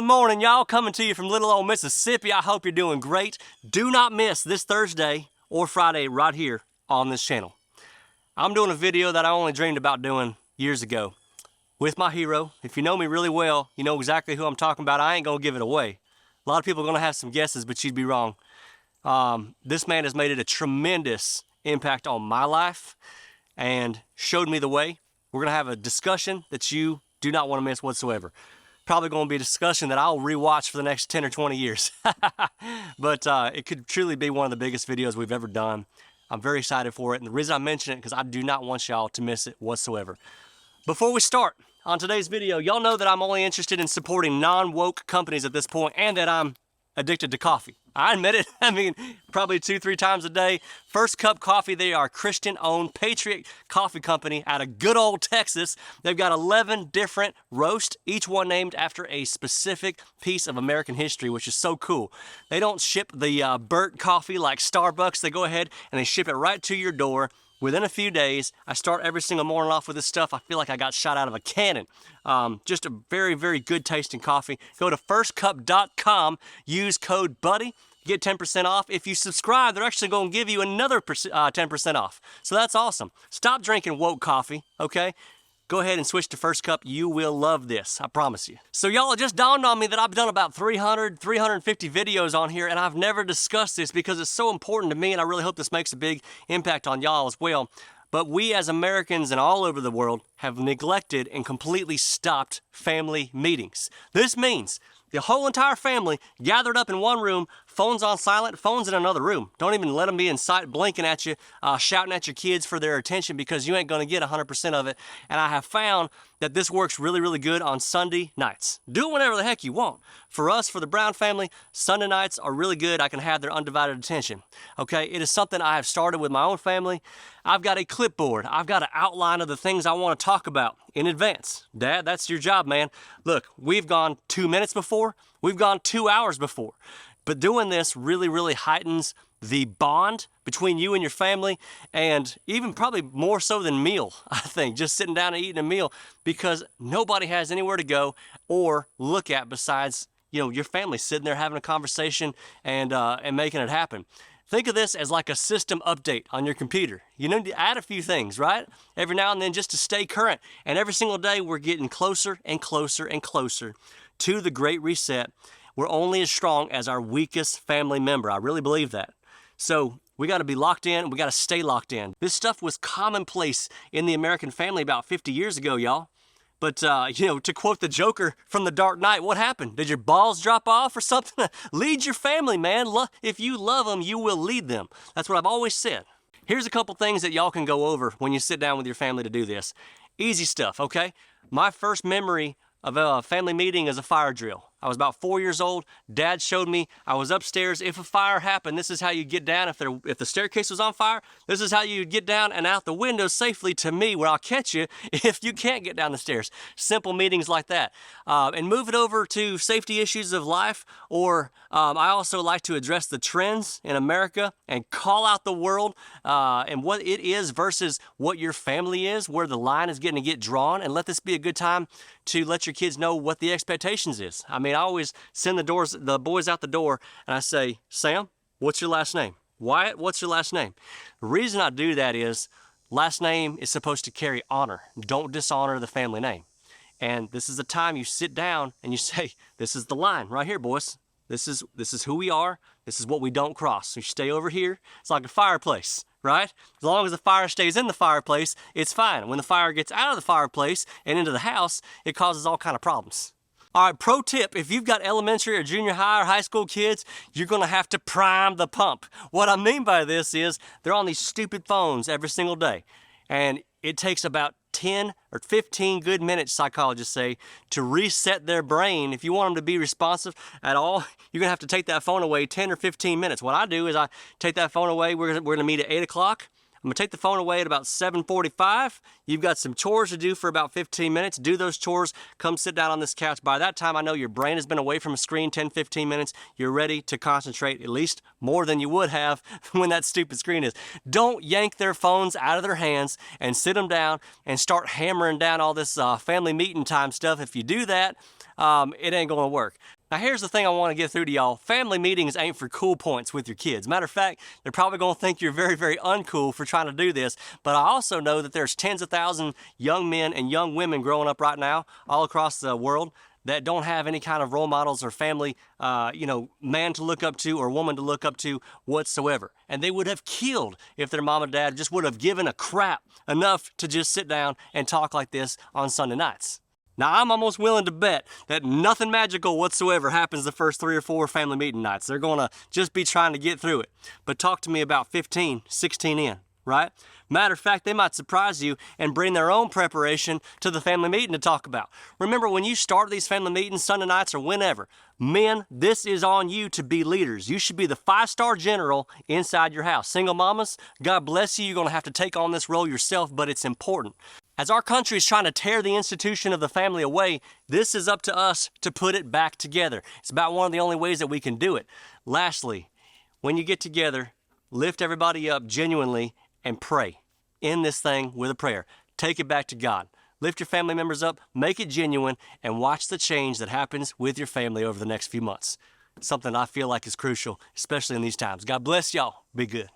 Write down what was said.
morning, y'all. Coming to you from little old Mississippi. I hope you're doing great. Do not miss this Thursday or Friday right here on this channel. I'm doing a video that I only dreamed about doing years ago with my hero. If you know me really well, you know exactly who I'm talking about. I ain't gonna give it away. A lot of people are gonna have some guesses, but you'd be wrong. This man has made it a tremendous impact on my life and showed me the way. We're gonna have a discussion that you do not want to miss whatsoever. Probably going to be a discussion that I'll rewatch for the next 10 or 20 years. But it could truly be one of the biggest videos we've ever done. I'm very excited for it, and the reason I mention it because I do not want y'all to miss it whatsoever. Before we start on today's video, y'all know that I'm only interested in supporting non-woke companies at this point, and that I'm addicted to coffee. I admit it. I mean, probably 2-3 times a day. First Cup Coffee, they are a Christian-owned Patriot coffee company out of good old Texas. They've got 11 different roasts, each one named after a specific piece of American history, which is so cool. They don't ship the burnt coffee like Starbucks. They go ahead and they ship it right to your door. Within a few days, I start every single morning off with this stuff. I feel like I got shot out of a cannon. Just a very, very good tasting coffee. Go to firstcup.com, use code BUDDY, get 10% off. If you subscribe, they're actually going to give you another 10% off. So that's awesome. Stop drinking woke coffee, okay? Go ahead and switch to First Cup. You will love this, I promise you. So y'all, it just dawned on me that I've done about 350 videos on here, and I've never discussed this because it's so important to me, and I really hope this makes a big impact on y'all as well. But we as Americans and all over the world have neglected and completely stopped family meetings. This means the whole entire family gathered up in one room, phones on silent, phones in another room. Don't even let them be in sight blinking at you, shouting at your kids for their attention because you ain't going to get 100% of it. And I have found that this works really, really good on Sunday nights. Do it whenever the heck you want. For us, for the Brown family, Sunday nights are really good. I can have their undivided attention. Okay, it is something I have started with my own family. I've got a clipboard. I've got an outline of the things I want to talk about in advance. Dad, that's your job, man. Look, we've gone 2 minutes before. We've gone 2 hours before. But doing this really, really heightens the bond between you and your family, and even probably more so than meal, I think, just sitting down and eating a meal, because nobody has anywhere to go or look at besides, you know, your family sitting there having a conversation and making it happen. Think of this as like a system update on your computer. You need to add a few things, right? Every now and then just to stay current. And every single day we're getting closer and closer and closer to the Great Reset. We're only as strong as our weakest family member. I really believe that. So we got to be locked in. We got to stay locked in. This stuff was commonplace in the American family about 50 years ago, y'all. But, you know, to quote the Joker from The Dark Knight, what happened? Did your balls drop off or something? Lead your family, man. If you love them, you will lead them. That's what I've always said. Here's a couple things that y'all can go over when you sit down with your family to do this. Easy stuff, okay? My first memory of a family meeting is a fire drill. I was about 4 years old. Dad showed me. I was upstairs. If a fire happened, this is how you get down. If the staircase was on fire, this is how you get down and out the window safely to me, where I'll catch you if you can't get down the stairs. Simple meetings like that. And move it over to safety issues of life, or I also like to address the trends in America and call out the world and what it is versus what your family is, where the line is getting to get drawn, and let this be a good time to let your kids know what the expectations is. I mean, I always send the boys out the door, and I say, Sam, what's your last name? Wyatt, what's your last name? The reason I do that is last name is supposed to carry honor. Don't dishonor the family name. And this is the time you sit down and you say, this is the line right here, boys. This is who we are. This is what we don't cross. You stay over here. It's like a fireplace, right? As long as the fire stays in the fireplace, it's fine. When the fire gets out of the fireplace and into the house, it causes all kind of problems. All right, pro tip, if you've got elementary or junior high or high school kids, you're going to have to prime the pump. What I mean by this is they're on these stupid phones every single day. And it takes about 10 or 15 good minutes, psychologists say, to reset their brain. If you want them to be responsive at all, you're going to have to take that phone away 10 or 15 minutes. What I do is I take that phone away. We're going to meet at 8 o'clock. I'm going to take the phone away at about 7:45. You've got some chores to do for about 15 minutes. Do those chores. Come sit down on this couch. By that time, I know your brain has been away from a screen 10, 15 minutes. You're ready to concentrate, at least more than you would have when that stupid screen is. Don't yank their phones out of their hands and sit them down and start hammering down all this family meeting time stuff. If you do that, it ain't gonna work. Now here's the thing I want to get through to y'all. Family meetings ain't for cool points with your kids. Matter of fact, they're probably going to think you're very, very uncool for trying to do this. But I also know that there's tens of thousands young men and young women growing up right now all across the world that don't have any kind of role models or family, man to look up to or woman to look up to whatsoever. And they would have killed if their mom and dad just would have given a crap enough to just sit down and talk like this on Sunday nights. Now, I'm almost willing to bet that nothing magical whatsoever happens the first 3 or 4 family meeting nights. They're going to just be trying to get through it. But talk to me about 15, 16 in, right? Matter of fact, they might surprise you and bring their own preparation to the family meeting to talk about. Remember, when you start these family meetings Sunday nights or whenever, men, this is on you to be leaders. You should be the 5-star general inside your house. Single mamas, God bless you. You're going to have to take on this role yourself, but it's important. As our country is trying to tear the institution of the family away, this is up to us to put it back together. It's about one of the only ways that we can do it. Lastly, when you get together, lift everybody up genuinely and pray. End this thing with a prayer. Take it back to God. Lift your family members up, make it genuine, and watch the change that happens with your family over the next few months. Something I feel like is crucial, especially in these times. God bless y'all. Be good.